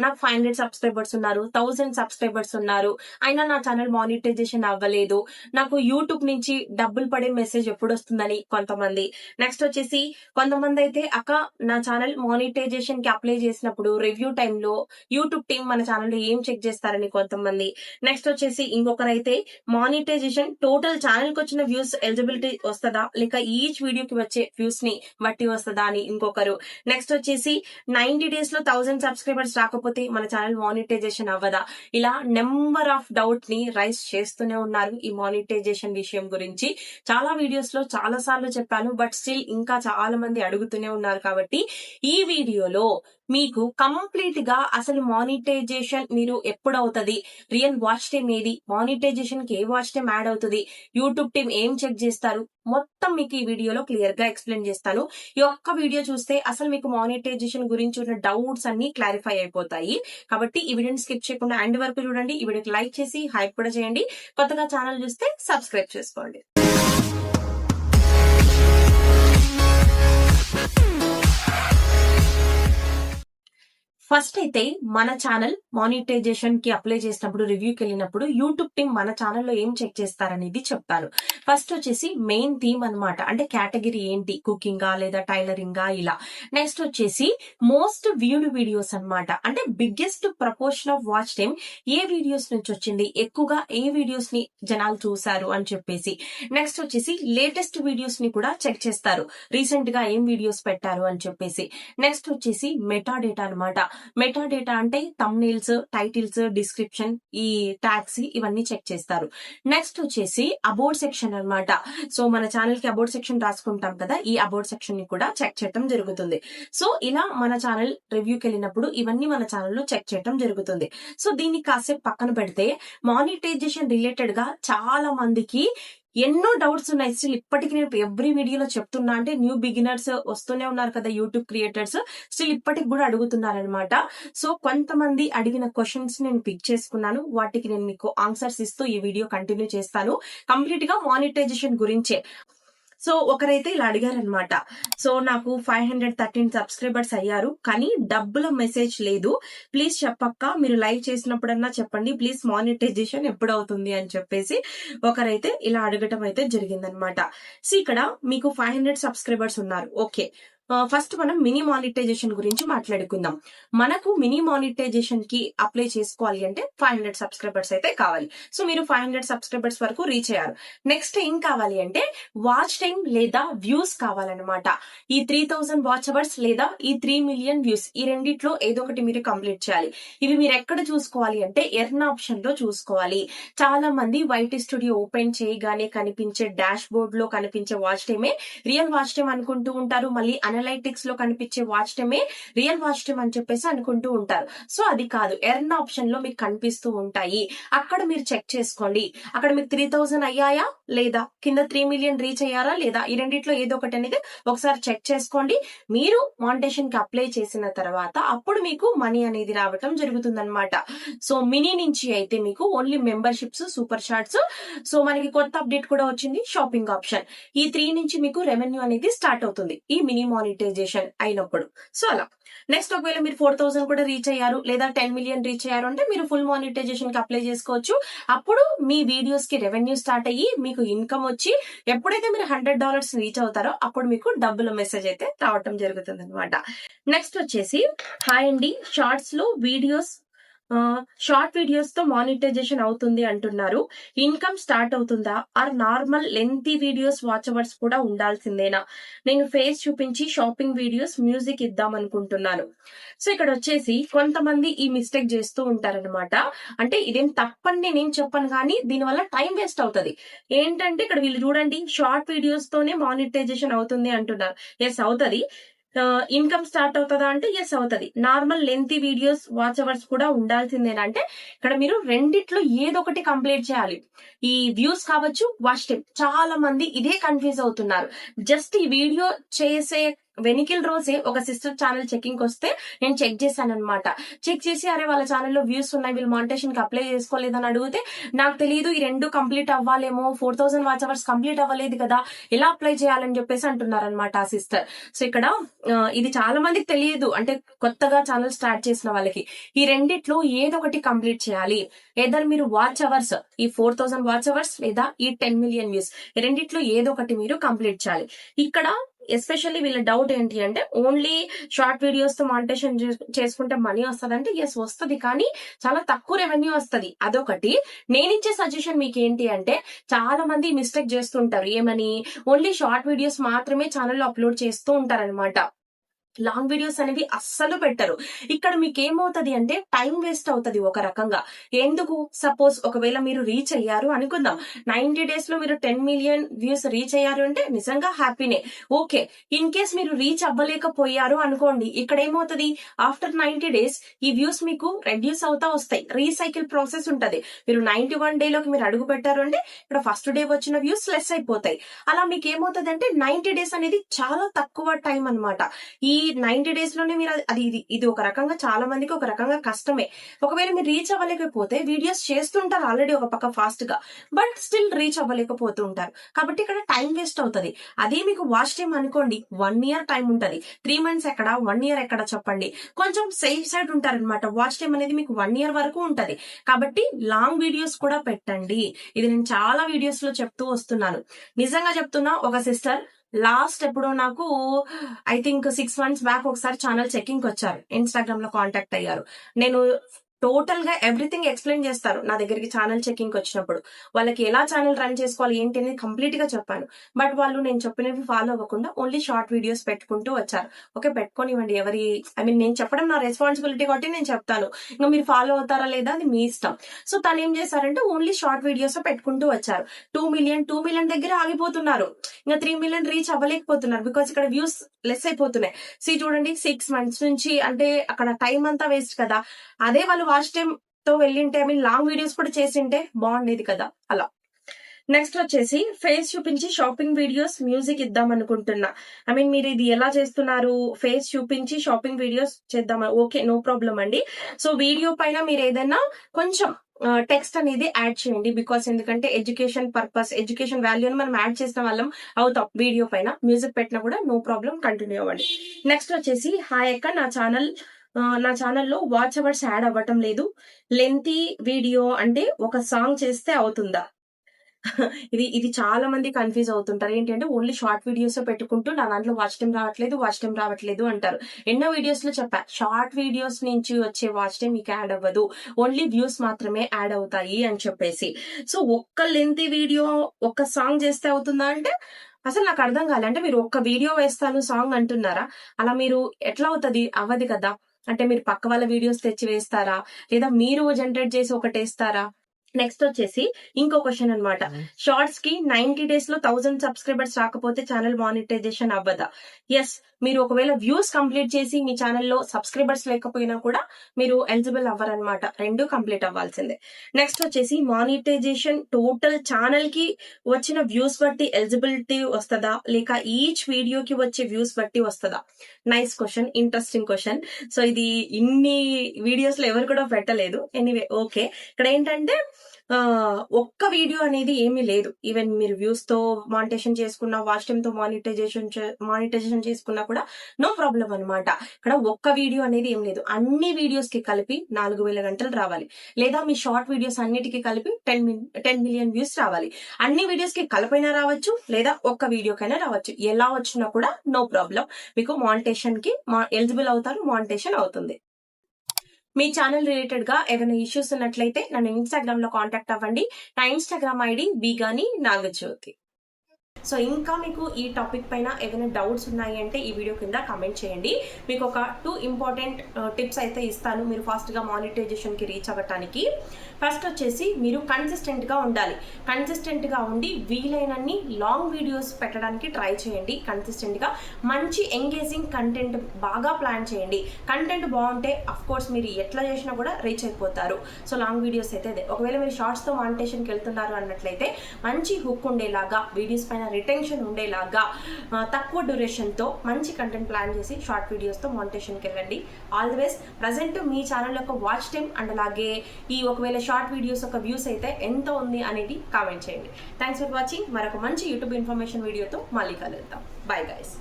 నాకు 500 సబ్స్క్రైబర్స్ ఉన్నారు, 1000 సబ్స్క్రైబర్స్ ఉన్నారు, అయినా నా ఛానల్ మానిటైజేషన్ అవ్వలేదు, నాకు యూట్యూబ్ నుంచి డబ్బులు పడే మెసేజ్ ఎప్పుడు వస్తుందని కొంతమంది. నెక్స్ట్ వచ్చేసి కొంతమంది అయితే అక్క నా ఛానల్ మానిటైజేషన్ కి అప్లై చేసినప్పుడు రివ్యూ టైంలో యూట్యూబ్ టీం మన ఛానల్ లో ఏం చెక్ చేస్తారని కొంతమంది. నెక్స్ట్ వచ్చేసి ఇంకొకరైతే మానిటైజేషన్ టోటల్ ఛానల్ కి వచ్చిన వ్యూస్ ఎలిజిబిలిటీ వస్తుందా లేక ఈచ్ వీడియోకి వచ్చే వ్యూస్ ని బట్టి వస్తుందా అని ఇంకొకరు. నెక్స్ట్ వచ్చేసి 90 days లో 1000 సబ్స్క్రైబర్స్ రాకపోతే మన ఛానల్ మానిటైజేషన్ అవ్వదా? ఇలా నెంబర్ ఆఫ్ డౌట్ ని రైస్ చేస్తూనే ఉన్నారు ఈ మానిటైజేషన్ విషయం గురించి. చాలా వీడియోస్ లో చాలా సార్లు చెప్పాను, బట్ స్టిల్ ఇంకా చాలా మంది అడుగుతూనే ఉన్నారు. కాబట్టి ఈ వీడియోలో మీకు కంప్లీట్ గా అసలు మానిటైజేషన్ మీరు ఎప్పుడు అవుతుంది, రియల్ వాచ్ టైం ఏది, మానిటైజేషన్ కి ఏ వాచ్ టైం యాడ్ అవుతుంది, యూట్యూబ్ టీం ఏం చెక్ చేస్తారు, మొత్తం మీకు ఈ వీడియోలో క్లియర్ గా ఎక్స్ప్లెయిన్ చేస్తాను. ఈ ఒక్క వీడియో చూస్తే అసలు మీకు మానిటైజేషన్ గురించి ఉన్న డౌట్స్ అన్ని క్లారిఫై అయిపోతాయి. కాబట్టి ఈ వీడియోని స్కిప్ చేయకుండా ఎండ్ వరకు చూడండి. ఈ వీడియోకి లైక్ చేసి హైప్ కూడా చేయండి. కొత్తగా ఛానల్ చూస్తే సబ్స్క్రైబ్ చేసుకోండి. ఫస్ట్ అయితే మన ఛానల్ మానిటైజేషన్ కి అప్లై చేసినప్పుడు రివ్యూకి వెళ్ళినప్పుడు యూట్యూబ్ టీం మన ఛానల్లో ఏం చెక్ చేస్తారనేది చెప్తాను. ఫస్ట్ వచ్చేసి మెయిన్ థీమ్ అన్నమాట, అంటే కేటగిరీ ఏంటి, కుకింగా లేదా టైలరింగా ఇలా. నెక్స్ట్ వచ్చేసి మోస్ట్ వ్యూడ్ వీడియోస్ అన్నమాట, అంటే biggest proportion of watch time A videos నుంచి వచ్చింది, ఎక్కువగా ఏ వీడియోస్ ని జనాలు చూసారు అని చెప్పేసి. నెక్స్ట్ వచ్చేసి లేటెస్ట్ వీడియోస్ ని కూడా చెక్ చేస్తారు, రీసెంట్ గా ఏం వీడియోస్ పెట్టారు అని చెప్పేసి. నెక్స్ట్ వచ్చేసి మెటా డేటా అన్నమాట. మెటా డేటా అంటే థంబ్నెయిల్స్, టైటిల్స్, డిస్క్రిప్షన్, ఈ ట్యాగ్స్ ఇవన్నీ చెక్ చేస్తారు. నెక్స్ట్ వచ్చేసి అబౌట్ సెక్షన్ అన్నమాట. సో మన ఛానల్ కి అబౌట్ సెక్షన్ రాసుకుంటాం కదా, ఈ అబౌట్ సెక్షన్ ని కూడా చెక్ చేయడం జరుగుతుంది. సో ఇలా మన ఛానల్ రివ్యూకి వెళ్ళినప్పుడు ఇవన్నీ మన ఛానల్లో చెక్ చేయడం జరుగుతుంది. సో దీన్ని కాసేపు పక్కన పెడితే మానిటైజేషన్ రిలేటెడ్ గా చాలా మందికి ఎన్నో డౌట్స్ ఉన్నాయి. స్టిల్ ఇప్పటికి నేను ఎవ్రీ వీడియోలో చెప్తున్నా, అంటే న్యూ బిగినర్స్ వస్తూనే ఉన్నారు కదా యూట్యూబ్ క్రియేటర్స్, స్టిల్ ఇప్పటికి కూడా అడుగుతున్నారనమాట. సో కొంతమంది అడిగిన క్వశ్చన్స్ నేను పిక్ చేసుకున్నాను, వాటికి నేను మీకు ఆన్సర్స్ ఇస్తూ ఈ వీడియో కంటిన్యూ చేస్తాను, కంప్లీట్ గా మానిటైజేషన్ గురించే. సో ఒకరైతే ఇలా అడిగారనమాట, సో నాకు 513 సబ్స్క్రైబర్స్ అయ్యారు, కానీ డబ్బుల మెసేజ్ లేదు, ప్లీజ్ చెప్పక్క, మీరు లైవ్ చేసినప్పుడన్నా చెప్పండి ప్లీజ్, మానిటైజేషన్ ఎప్పుడు అవుతుంది అని చెప్పేసి ఒకరైతే ఇలా అడగటం అయితే జరిగిందనమాట. సో ఇక్కడ మీకు 500 సబ్స్క్రైబర్స్ ఉన్నారు, ఓకే. ఫస్ట్ మనం మినీ మానిటైజేషన్ గురించి మాట్లాడుకుందాం. మనకు మినీ మానిటైజేషన్ కి అప్లై చేసుకోవాలి అంటే 500 సబ్స్క్రైబర్స్ అయితే కావాలి. సో మీరు 500 సబ్స్క్రైబర్స్ వరకు రీచ్ అయ్యారు. నెక్స్ట్ ఏం కావాలి అంటే వాచ్ టైం లేదా వ్యూస్ కావాలన్నమాట. ఈ 3000 వాచ్ అవర్స్ లేదా ఈ 3 million వ్యూస్, ఈ రెండిట్లో ఏదో ఒకటి మీరు కంప్లీట్ చేయాలి. ఇవి మీరు ఎక్కడ చూసుకోవాలి అంటే ఎర్న్ ఆప్షన్ లో చూసుకోవాలి. చాలా మంది వైటీ స్టూడియో ఓపెన్ చేయగానే కనిపించే డాష్ బోర్డ్ లో కనిపించే వాచ్ టైమే రియల్ వాచ్ టైం అనుకుంటూ ఉంటారు, మళ్ళీ అనలైటిక్స్ లో కనిపించే వాచ్ టైమే రియల్ వాచ్ టైం అని చెప్పేసి అనుకుంటూ ఉంటారు. సో అది కాదు, ఎర్న్ ఆప్షన్ లో మీకు కనిపిస్తూ ఉంటాయి, అక్కడ మీరు చెక్ చేసుకోండి. అక్కడ మీకు 3000 అయ్యాయా లేదా, కింద 3 million రీచ్ అయ్యారా లేదా, ఈ రెండిట్లో ఏదో ఒకటి అనేది ఒకసారి చెక్ చేసుకోండి. మీరు మానిటైజేషన్ కి అప్లై చేసిన తర్వాత అప్పుడు మీకు మనీ అనేది రావటం జరుగుతుందన్నమాట. సో మినీ నుంచి అయితే మీకు only memberships, super chats, so మనకి కొత్త అప్డేట్ కూడా వచ్చింది షాపింగ్ ఆప్షన్, ఈ 3 నుంచి మీకు రెవెన్యూ అనేది స్టార్ట్ అవుతుంది ఈ మినీ మానిటైజేషన్ అయినప్పుడు. సో అలా నెక్స్ట్ ఒకవేళ మీరు 4000 కూడా రీచ్ అయ్యారు లేదా 10 million రీచ్ అయ్యారు అంటే మీరు ఫుల్ మానిటైజేషన్ కి అప్లై చేసుకోవచ్చు. అప్పుడు మీ వీడియోస్ కి రెవెన్యూ స్టార్ట్ అయ్యి మీకు ఇన్కమ్ వచ్చి ఎప్పుడైతే మీరు $100 రీచ్ అవుతారో అప్పుడు మీకు డబ్బుల మెసేజ్ అయితే రావటం జరుగుతుంది అనమాట. నెక్స్ట్ వచ్చేసి హాయ్ అండి, షార్ట్స్ లో వీడియోస్, షార్ట్ వీడియోస్ తో మానిటైజేషన్ అవుతుంది అంటున్నారు, ఇన్కమ్ స్టార్ట్ అవుతుందా, or normal lengthy videos watch hours కూడా ఉండాల్సిందేనా, నేను ఫేస్ చూపించి షాపింగ్ వీడియోస్ మ్యూజిక్ ఇద్దాం అనుకుంటున్నాను. సో ఇక్కడ వచ్చేసి కొంతమంది ఈ మిస్టేక్ చేస్తూ ఉంటారనమాట. అంటే ఇదేం తప్పని నేనేం చెప్పను, కానీ దీనివల్ల టైం వేస్ట్ అవుతుంది. ఏంటంటే ఇక్కడ వీళ్ళు చూడండి, షార్ట్ వీడియోస్ తోనే మానిటైజేషన్ అవుతుంది అంటున్నారు. ఎస్ అవుతుంది. ఇన్కమ్ స్టార్ట్ అవుతుందా అంటే ఎస్ అవుతుంది. Normal lengthy videos watch hours కూడా ఉండాల్సిందేనంటే ఇక్కడ మీరు రెండిట్లో ఏదో ఒకటి కంప్లీట్ చేయాలి. ఈ వ్యూస్ కావచ్చు, వాచ్ టైం, చాలా మంది ఇదే కన్ఫ్యూజ్ అవుతున్నారు. జస్ట్ ఈ వీడియో చేసే వెనికిల్ రోజే ఒక సిస్టర్ ఛానల్ చెకింగ్ వస్తే నేను చెక్ చేశాను అనమాట. చెక్ చేసి అరే వాళ్ళ ఛానల్లో వ్యూస్ ఉన్నాయి, వీళ్ళు మానిటేషన్ కి అప్లై చేసుకోలేదని అడిగితే నాకు తెలియదు ఈ రెండు కంప్లీట్ అవ్వాలేమో, 4000 వాచ్ అవర్స్ కంప్లీట్ అవ్వలేదు కదా, ఎలా అప్లై చేయాలని చెప్పేసి అంటున్నారనమాట ఆ సిస్టర్. సో ఇక్కడ ఇది చాలా మందికి తెలియదు, అంటే కొత్తగా ఛానల్ స్టార్ట్ చేసిన వాళ్ళకి. ఈ రెండిట్లో ఏదో ఒకటి కంప్లీట్ చేయాలి. ఏదర్ మీరు వాచ్ అవర్స్, ఈ 4000 వాచ్ అవర్స్ లేదా ఈ 10 మిలియన్ వ్యూస్, రెండిట్లో ఏదో ఒకటి మీరు కంప్లీట్ చేయాలి. ఇక్కడ ఎస్పెషల్లీ వీళ్ళ డౌట్ ఏంటి అంటే ఓన్లీ షార్ట్ వీడియోస్ తో మానిటేషన్ చేసుకుంటే మనీ వస్తుంది అంటే ఎస్ వస్తుంది, కానీ చాలా తక్కువ రెవెన్యూ వస్తుంది. అదొకటి. నేను ఇచ్చే సజెషన్ మీకు ఏంటి అంటే చాలా మంది మిస్టేక్ చేస్తుంటారు, ఏమని ఓన్లీ షార్ట్ వీడియోస్ మాత్రమే ఛానల్లో అప్లోడ్ చేస్తూ ఉంటారనమాట. లాంగ్ వీడియోస్ అనేవి అస్సలు పెట్టరు. ఇక్కడ మీకు ఏమవుతుంది అంటే టైం వేస్ట్ అవుతుంది ఒక రకంగా. ఎందుకు? సపోజ్ ఒకవేళ మీరు రీచ్ అయ్యారు అనుకుందాం, 90 డేస్ లో మీరు 10 మిలియన్ వ్యూస్ రీచ్ అయ్యారు అంటే నిజంగా హ్యాపీనే, ఓకే. ఇన్ కేస్ మీరు రీచ్ అవ్వలేకపోయారు అనుకోండి, ఇక్కడ ఏమవుతుంది, ఆఫ్టర్ 90 డేస్ ఈ వ్యూస్ మీకు రెడ్యూస్ అవుతా వస్తాయి. రీసైకిల్ ప్రాసెస్ ఉంటది. మీరు 91 డేలోకి మీరు అడుగు పెట్టారు అంటే ఇక్కడ ఫస్ట్ డే వచ్చిన వ్యూస్ లెస్ అయిపోతాయి. అలా మీకు ఏమవుతుంది అంటే 90 డేస్ అనేది చాలా తక్కువ టైం అనమాట. ఈ 90 డేస్ లోనే మీరు ఇది ఒక రకంగా చాలా మందికి ఒక రకంగా కష్టమే. ఒకవేళ మీరు రీచ్ అవ్వలేకపోతే వీడియోస్ చేస్తుంటారు ఆల్రెడీ ఒక పక్క ఫాస్ట్ గా, బట్ స్టిల్ రీచ్ అవ్వలేకపోతూ ఉంటారు. కాబట్టి ఇక్కడ టైం వేస్ట్ అవుతుంది. అదే మీకు వాచ్ టైం అనుకోండి, 1 ఇయర్ టైం ఉంటది. 3 మంత్స్ ఎక్కడ, 1 ఇయర్ ఎక్కడ చెప్పండి. కొంచెం సేఫ్ సైడ్ ఉంటారనమాట. వాచ్ టైం అనేది మీకు 1 ఇయర్ వరకు ఉంటది. కాబట్టి లాంగ్ వీడియోస్ కూడా పెట్టండి. ఇది నేను చాలా వీడియోస్ లో చెప్తూ వస్తున్నాను. నిజంగా చెప్తున్నా, ఒక సిస్టర్ లాస్ట్ ఎప్పుడో నాకు ఐ థింక్ 6 మంత్స్ బ్యాక్ ఒకసారి ఛానల్ చెకింగ్ వచ్చారు, ఇన్స్టాగ్రామ్ లో కాంటాక్ట్ అయ్యారు. నేను టోటల్ గా ఎవ్రీథింగ్ ఎక్స్ప్లెయిన్ చేస్తారు నా దగ్గరికి ఛానల్ చెకింగ్ వచ్చినప్పుడు. వాళ్ళకి ఎలా ఛానల్ రన్ చేసుకోవాలి ఏంటి అనేది కంప్లీట్ గా చెప్పాను. బట్ వాళ్ళు నేను చెప్పినవి ఫాలో అవ్వకుండా ఓన్లీ షార్ట్ వీడియోస్ పెట్టుకుంటూ వచ్చారు. ఓకే, పెట్టుకోనివ్వండి, నేను చెప్పడం నా రెస్పాన్సిబిలిటీ కాబట్టి నేను చెప్తాను. ఇంకా మీరు ఫాలో అవుతారా లేదా అది మీ ఇష్టం. సో తను ఏం చేశారంటే ఓన్లీ షార్ట్ వీడియోస్ పెట్టుకుంటూ వచ్చారు. 2 మిలియన్ దగ్గర ఆగిపోతున్నారు. ఇంకా 3 మిలియన్ రీచ్ అవ్వలేకపోతున్నారు, బికాస్ ఇక్కడ వ్యూస్ లెస్ అయిపోతున్నాయి. చూడండి, 6 మంత్స్ నుంచి అంటే అక్కడ టైం అంతా వేస్ట్ కదా. అదే వాళ్ళు వాచ్ టైం తో వెళ్ళింటే, లాంగ్ వీడియోస్ కూడా చేసింటే బాగుండేది కదా. అలా నెక్స్ట్ వచ్చేసి ఫేస్ చూపించి షాపింగ్ వీడియోస్ మ్యూజిక్ ఇద్దాం అనుకుంటున్నా. మీరు ఇది ఎలా చేస్తున్నారు? ఫేస్ చూపించి షాపింగ్ వీడియోస్ చేద్దామా? ఓకే, నో ప్రాబ్లం అండి. సో వీడియో పైన మీరు ఏదైనా కొంచెం టెక్స్ట్ అనేది యాడ్ చేయండి. బికాస్ ఎందుకంటే ఎడ్యుకేషన్ పర్పస్, ఎడ్యుకేషన్ వాల్యూని మనం యాడ్ చేసిన వాళ్ళం అవుతాం. వీడియో పైన మ్యూజిక్ పెట్టినా కూడా నో ప్రాబ్లం, కంటిన్యూ అవ్వండి. నెక్స్ట్ వచ్చేసి హాయ్ అక్క, నా ఛానల్లో వాచ్ అవర్స్ యాడ్ అవ్వటం లేదు. లెంతీ వీడియో అంటే ఒక సాంగ్ చేస్తే అవుతుందా? ఇది చాలా మంది కన్ఫ్యూజ్ అవుతుంటారు. ఏంటంటే ఓన్లీ షార్ట్ వీడియోస్ పెట్టుకుంటూ నా దాంట్లో వాచ్ టైం రావట్లేదు అంటారు. ఎన్నో వీడియోస్ లో చెప్పా, షార్ట్ వీడియోస్ నుంచి వచ్చే వాచ్ టైం మీకు యాడ్ అవ్వదు, ఓన్లీ వ్యూస్ మాత్రమే యాడ్ అవుతాయి అని చెప్పేసి. సో ఒక్క లెంతీ వీడియో ఒక్క సాంగ్ చేస్తే అవుతుందా అంటే అసలు నాకు అర్థం కాలే. అంటే మీరు ఒక్క వీడియో వేస్తాను సాంగ్ అంటున్నారా? అలా మీరు ఎట్లా అవుతుంది? అవ్వదు కదా. అంటే మీరు పక్క వాళ్ళ వీడియోస్ తెచ్చి వేస్తారా, లేదా మీరు జనరేట్ చేసి ఒకటి వేస్తారా? నెక్స్ట్ వచ్చేసి ఇంకో క్వశ్చన్ అనమాట. షార్ట్స్ కి 90 డేస్ లో 1000 సబ్స్క్రైబర్స్ రాకపోతే ఛానల్ మానిటైజేషన్ అవ్వదా? ఎస్, మీరు ఒకవేళ వ్యూస్ కంప్లీట్ చేసి మీ ఛానల్లో సబ్స్క్రైబర్స్ లేకపోయినా కూడా మీరు ఎలిజిబుల్ అవ్వరనమాట. రెండు కంప్లీట్ అవ్వాల్సిందే. నెక్స్ట్ వచ్చేసి మానిటైజేషన్ టోటల్ ఛానల్ కి వచ్చిన వ్యూస్ బట్టి ఎలిజిబిలిటీ వస్తుందా, లేక ఈచ్ వీడియోకి వచ్చే వ్యూస్ బట్టి వస్తుందా? Nice question, interesting question. So ఇది ఇన్ని వీడియోస్ లో ఎవరు కూడా పెట్టలేదు. Anyway, okay. ఇక్కడ ఏంటంటే ఒక్క వీడియో అనేది ఏమీ లేదు. ఈవెన్ మీరు వ్యూస్ తో మానిటేషన్ చేసుకున్నా, వాచ్ టైమ్ తో మానిటైజేషన్ చేసుకున్నా కూడా నో ప్రాబ్లం అనమాట. ఇక్కడ ఒక్క వీడియో అనేది ఏం లేదు. అన్ని వీడియోస్ కి కలిపి 4000 గంటలు రావాలి, లేదా మీ షార్ట్ వీడియోస్ అన్నిటికీ కలిపి 10 మిలియన్ వ్యూస్ రావాలి. అన్ని వీడియోస్ కి కలిపైనా రావచ్చు, లేదా ఒక్క వీడియోకైనా రావచ్చు. ఎలా వచ్చినా కూడా నో ప్రాబ్లం. మీకు మానిటేషన్ కి ఎలిజిబుల్ అవుతారు, మానిటేషన్ అవుతుంది. మీ ఛానల్ రిలేటెడ్ గా ఏదైనా ఇష్యూస్ ఉన్నట్లయితే నన్ను ఇన్స్టాగ్రామ్ లో కాంటాక్ట్ అవ్వండి. నా ఇన్స్టాగ్రామ్ ఐడి బీగాని నాగజ్యోతి. సో ఇంకా మీకు ఈ టాపిక్ పైన ఏదైనా డౌట్స్ ఉన్నాయి అంటే ఈ వీడియో కింద కమెంట్ చేయండి. మీకు ఒక 2 ఇంపార్టెంట్ టిప్స్ అయితే ఇస్తాను మీరు ఫాస్ట్ గా మానిటైజేషన్ కి రీచ్ అవ్వటానికి. ఫస్ట్ వచ్చేసి మీరు కన్సిస్టెంట్ గా ఉండాలి. కన్సిస్టెంట్ గా ఉండి వీలైనన్ని లాంగ్ వీడియోస్ పెట్టడానికి ట్రై చేయండి. కన్సిస్టెంట్ గా మంచి ఎంగేజింగ్ కంటెంట్ బాగా ప్లాన్ చేయండి. కంటెంట్ బాగుంటే అఫ్ కోర్స్ మీరు ఎట్లా చేసినా కూడా రీచ్ అయిపోతారు. సో లాంగ్ వీడియోస్ అయితే ఒకవేళ మీరు షార్ట్స్ తో మానిటైజేషన్ కి వెళ్తున్నారు అన్నట్లయితే మంచి హుక్ ఉండేలాగా వీడియోస్ పైన రిటెన్షన్ ఉండేలాగా తక్కువ డ్యూరేషన్తో మంచి కంటెంట్ ప్లాన్ చేసి షార్ట్ వీడియోస్తో మానిటైజేషన్కి వెళ్ళండి. All the best. Present me channel యొక్క వాచ్ టైం అండ్ అలాగే ఈ ఒకవేళ షార్ట్ వీడియోస్ యొక్క వ్యూస్ అయితే ఎంత ఉంది అనేది కామెంట్ చేయండి. Thanks for watching. మరొక మంచి యూట్యూబ్ ఇన్ఫర్మేషన్ వీడియోతో మళ్ళీ కలుద్దాం. Bye guys.